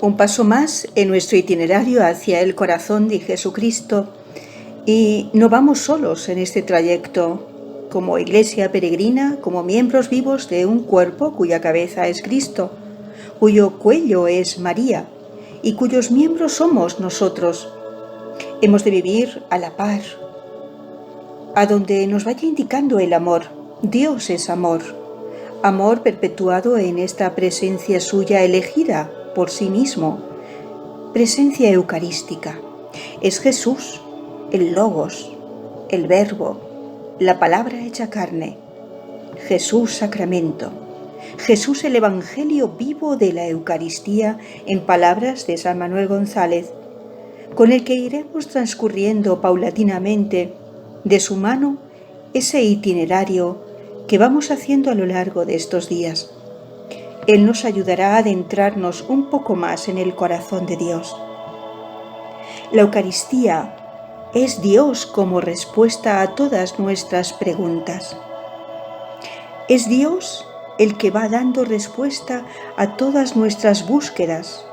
Un paso más en nuestro itinerario hacia el corazón de Jesucristo, y no vamos solos en este trayecto, como iglesia peregrina, como miembros vivos de un cuerpo cuya cabeza es Cristo, cuyo cuello es María y cuyos miembros somos nosotros. Hemos de vivir a la par, a donde nos vaya indicando el amor. Dios es amor, amor perpetuado en esta presencia suya elegida por sí mismo, presencia eucarística. Es Jesús, el Logos, el Verbo, la palabra hecha carne, Jesús sacramento, Jesús el Evangelio vivo de la Eucaristía, en palabras de San Manuel González, con el que iremos transcurriendo paulatinamente de su mano ese itinerario que vamos haciendo a lo largo de estos días. Él nos ayudará a adentrarnos un poco más en el corazón de Dios. La Eucaristía es Dios como respuesta a todas nuestras preguntas. Es Dios el que va dando respuesta a todas nuestras búsquedas,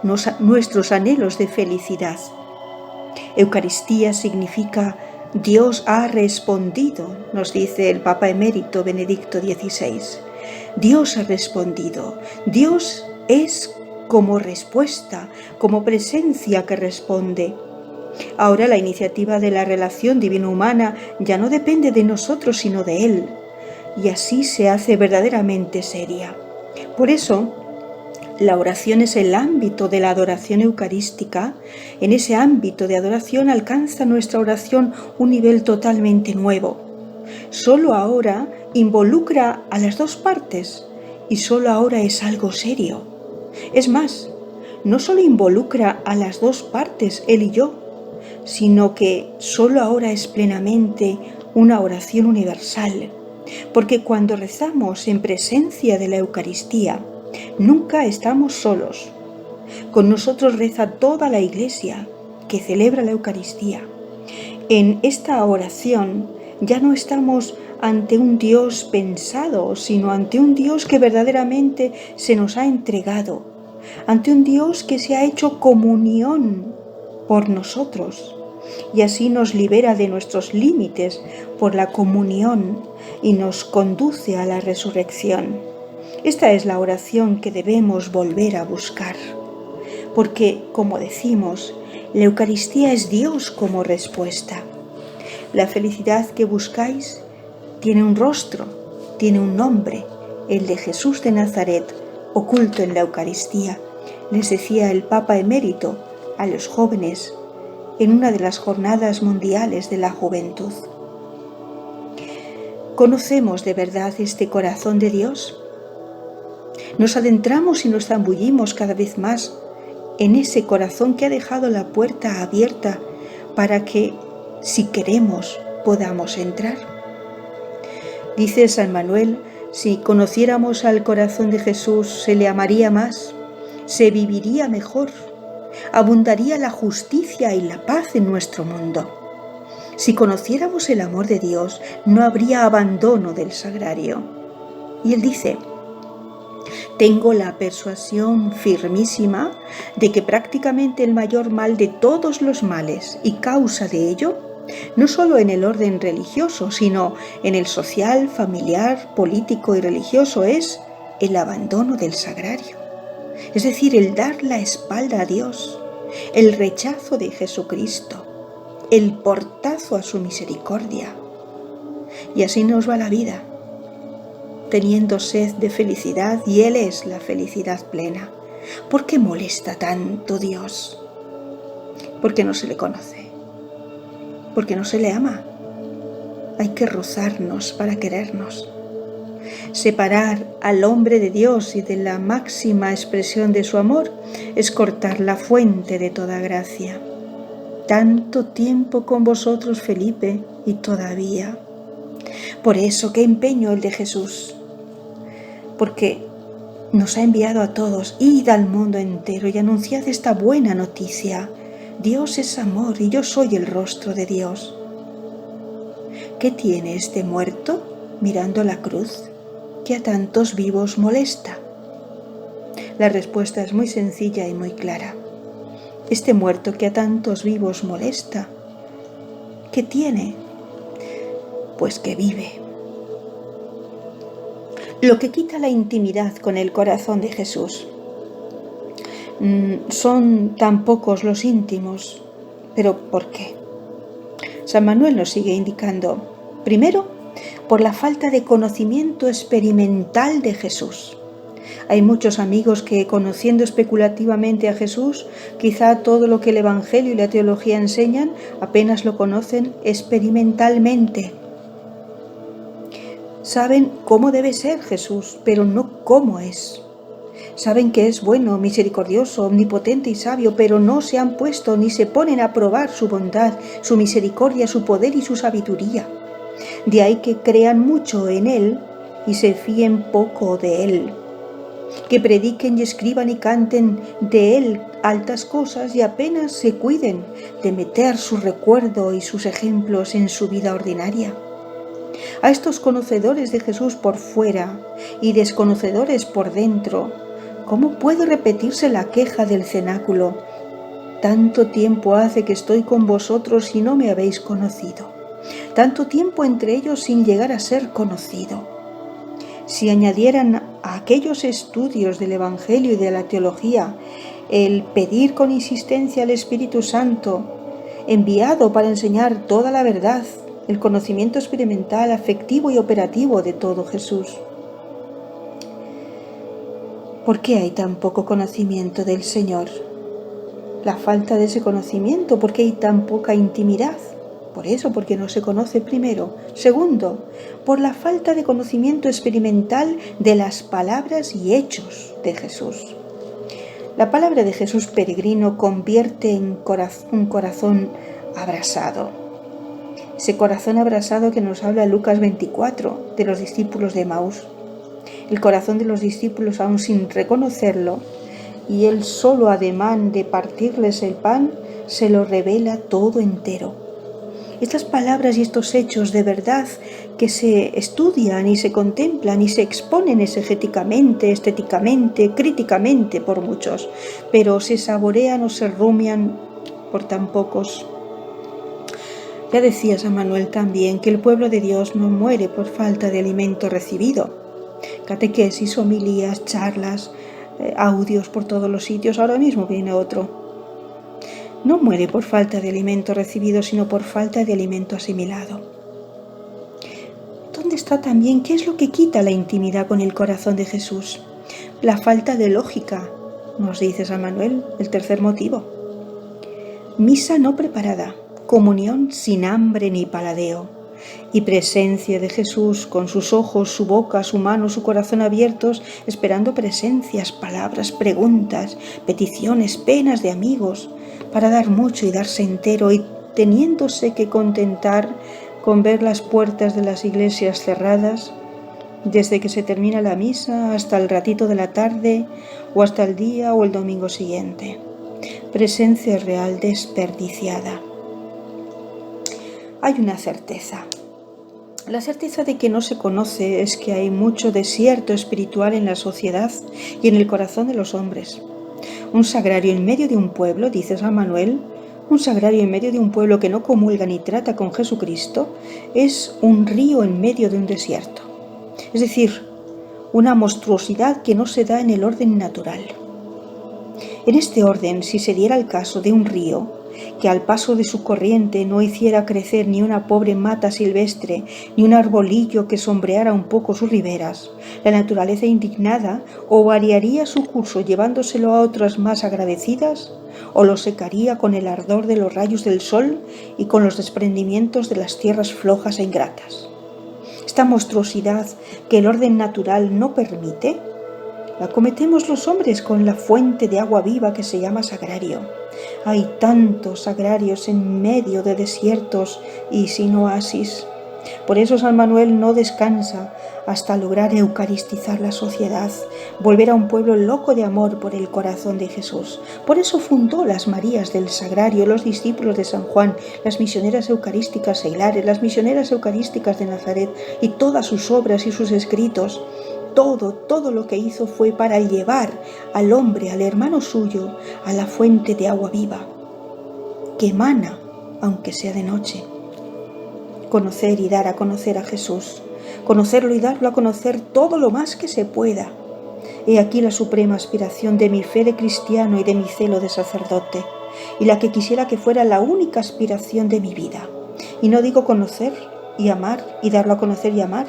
nuestros anhelos de felicidad. Eucaristía significa Dios ha respondido, nos dice el Papa Emérito Benedicto XVI. Dios ha respondido. Dios es como respuesta, como presencia que responde. Ahora la iniciativa de la relación divino-humana ya no depende de nosotros, sino de Él, y así se hace verdaderamente seria. Por eso, la oración es el ámbito de la adoración eucarística. En ese ámbito de adoración alcanza nuestra oración un nivel totalmente nuevo. Solo ahora involucra a las dos partes y solo ahora es algo serio. Es más, no solo involucra a las dos partes, él y yo, sino que solo ahora es plenamente una oración universal, porque cuando rezamos en presencia de la Eucaristía, nunca estamos solos. Con nosotros reza toda la Iglesia que celebra la Eucaristía. En esta oración ya no estamos ante un Dios pensado, sino ante un Dios que verdaderamente se nos ha entregado, ante un Dios que se ha hecho comunión por nosotros y así nos libera de nuestros límites por la comunión y nos conduce a la resurrección. Esta es la oración que debemos volver a buscar, porque, como decimos, la Eucaristía es Dios como respuesta. La felicidad que buscáis tiene un rostro, tiene un nombre, el de Jesús de Nazaret, oculto en la Eucaristía, les decía el Papa Emérito a los jóvenes en una de las jornadas mundiales de la juventud. ¿Conocemos de verdad este corazón de Dios? Nos adentramos y nos zambullimos cada vez más en ese corazón que ha dejado la puerta abierta para que, si queremos, podamos entrar. Dice San Manuel, si conociéramos al corazón de Jesús, se le amaría más, se viviría mejor, abundaría la justicia y la paz en nuestro mundo. Si conociéramos el amor de Dios, no habría abandono del sagrario. Y él dice, tengo la persuasión firmísima de que prácticamente el mayor mal de todos los males y causa de ello, no solo en el orden religioso, sino en el social, familiar, político y religioso, es el abandono del sagrario. Es decir, el dar la espalda a Dios, el rechazo de Jesucristo, el portazo a su misericordia. Y así nos va la vida, teniendo sed de felicidad, y Él es la felicidad plena. ¿Por qué molesta tanto Dios? Porque no se le conoce, porque no se le ama. Hay que rozarnos para querernos. Separar al hombre de Dios y de la máxima expresión de su amor es cortar la fuente de toda gracia. Tanto tiempo con vosotros, Felipe, y todavía. Por eso, qué empeño el de Jesús, porque nos ha enviado a todos, id al mundo entero y anunciad esta buena noticia. Dios es amor y yo soy el rostro de Dios. ¿Qué tiene este muerto mirando la cruz que a tantos vivos molesta? La respuesta es muy sencilla y muy clara. Este muerto que a tantos vivos molesta, ¿qué tiene? Pues que vive. Lo que quita la intimidad con el corazón de Jesús. Son tan pocos los íntimos, pero ¿por qué? San Manuel nos sigue indicando, primero, por la falta de conocimiento experimental de Jesús. Hay muchos amigos que, conociendo especulativamente a Jesús, quizá todo lo que el Evangelio y la teología enseñan, apenas lo conocen experimentalmente. Saben cómo debe ser Jesús, pero no cómo es. Saben que es bueno, misericordioso, omnipotente y sabio, pero no se han puesto ni se ponen a probar su bondad, su misericordia, su poder y su sabiduría. De ahí que crean mucho en Él y se fíen poco de Él. Que prediquen y escriban y canten de Él altas cosas y apenas se cuiden de meter su recuerdo y sus ejemplos en su vida ordinaria. A estos conocedores de Jesús por fuera y desconocedores por dentro, ¿cómo puede repetirse la queja del cenáculo? Tanto tiempo hace que estoy con vosotros y no me habéis conocido. Tanto tiempo entre ellos sin llegar a ser conocido. Si añadieran a aquellos estudios del Evangelio y de la teología el pedir con insistencia al Espíritu Santo, enviado para enseñar toda la verdad, el conocimiento experimental, afectivo y operativo de todo Jesús. ¿Por qué hay tan poco conocimiento del Señor? La falta de ese conocimiento, ¿por qué hay tan poca intimidad? Por eso, porque no se conoce primero. Segundo, por la falta de conocimiento experimental de las palabras y hechos de Jesús. La palabra de Jesús peregrino convierte en un corazón abrasado. Ese corazón abrasado que nos habla Lucas 24 de los discípulos de Emaús. El corazón de los discípulos aún sin reconocerlo, y el solo ademán de partirles el pan se lo revela todo entero. Estas palabras y estos hechos de verdad que se estudian y se contemplan y se exponen exegéticamente, estéticamente, críticamente por muchos, pero se saborean o se rumian por tan pocos. Ya decía San Manuel también que el pueblo de Dios no muere por falta de alimento recibido. Catequesis, homilías, charlas, audios por todos los sitios, ahora mismo viene otro. No muere por falta de alimento recibido, sino por falta de alimento asimilado. ¿Dónde está también qué es lo que quita la intimidad con el corazón de Jesús? La falta de lógica, nos dice San Manuel, el tercer motivo. Misa no preparada, comunión sin hambre ni paladeo, y presencia de Jesús con sus ojos, su boca, su mano, su corazón abiertos, esperando presencias, palabras, preguntas, peticiones, penas de amigos, para dar mucho y darse entero, y teniéndose que contentar con ver las puertas de las iglesias cerradas, desde que se termina la misa hasta el ratito de la tarde, o hasta el día o el domingo siguiente. Presencia real desperdiciada. Hay una certeza. La certeza de que no se conoce es que hay mucho desierto espiritual en la sociedad y en el corazón de los hombres. Un sagrario en medio de un pueblo, dice San Manuel, un sagrario en medio de un pueblo que no comulga ni trata con Jesucristo, es un río en medio de un desierto. Es decir, una monstruosidad que no se da en el orden natural. En este orden, si se diera el caso de un río, que al paso de su corriente no hiciera crecer ni una pobre mata silvestre, ni un arbolillo que sombreara un poco sus riberas, la naturaleza indignada o variaría su curso llevándoselo a otras más agradecidas, o lo secaría con el ardor de los rayos del sol y con los desprendimientos de las tierras flojas e ingratas. Esta monstruosidad que el orden natural no permite, la cometemos los hombres con la fuente de agua viva que se llama sagrario. Hay tantos sagrarios en medio de desiertos y sin oasis. Por eso San Manuel no descansa hasta lograr eucaristizar la sociedad, volver a un pueblo loco de amor por el corazón de Jesús. Por eso fundó las Marías del Sagrario, los discípulos de San Juan, las misioneras eucarísticas seglares, las misioneras eucarísticas de Nazaret y todas sus obras y sus escritos. todo lo que hizo fue para llevar al hombre, al hermano suyo, a la fuente de agua viva, que emana, aunque sea de noche. Conocer y dar a conocer a Jesús, conocerlo y darlo a conocer todo lo más que se pueda. He aquí la suprema aspiración de mi fe de cristiano y de mi celo de sacerdote, y la que quisiera que fuera la única aspiración de mi vida. Y no digo conocer y amar y darlo a conocer y amar,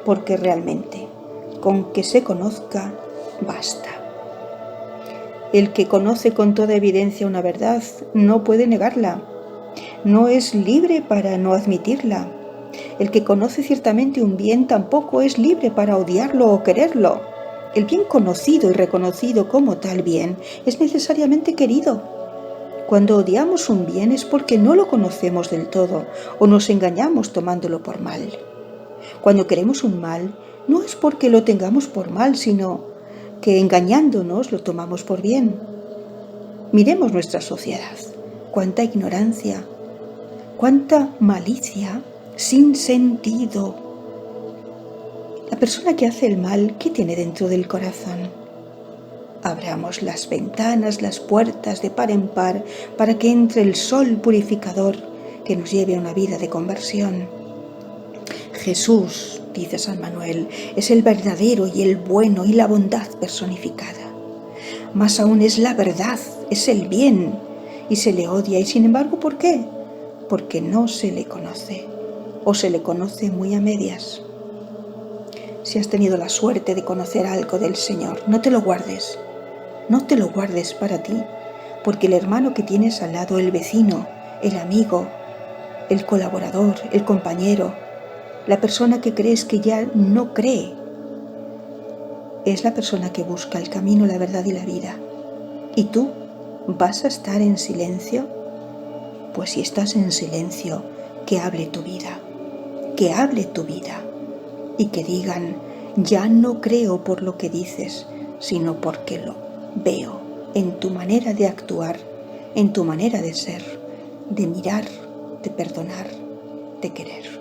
porque realmente, con que se conozca, basta. El que conoce con toda evidencia una verdad no puede negarla, no es libre para no admitirla. El que conoce ciertamente un bien tampoco es libre para odiarlo o quererlo. El bien conocido y reconocido como tal bien es necesariamente querido. Cuando odiamos un bien es porque no lo conocemos del todo o nos engañamos tomándolo por mal. Cuando queremos un mal, no es porque lo tengamos por mal, sino que engañándonos lo tomamos por bien. Miremos nuestra sociedad. Cuánta ignorancia, cuánta malicia sin sentido. La persona que hace el mal, ¿qué tiene dentro del corazón? Abramos las ventanas, las puertas de par en par para que entre el sol purificador que nos lleve a una vida de conversión. Jesús, dice San Manuel, es el verdadero y el bueno y la bondad personificada. Más aún es la verdad, es el bien, y se le odia. Y sin embargo, ¿por qué? Porque no se le conoce, o se le conoce muy a medias. Si has tenido la suerte de conocer algo del Señor, no te lo guardes. No te lo guardes para ti, porque el hermano que tienes al lado, el vecino, el amigo, el colaborador, el compañero, la persona que crees que ya no cree, es la persona que busca el camino, la verdad y la vida. ¿Y tú vas a estar en silencio? Pues si estás en silencio, que hable tu vida, que hable tu vida y que digan, ya no creo por lo que dices, sino porque lo veo en tu manera de actuar, en tu manera de ser, de mirar, de perdonar, de querer.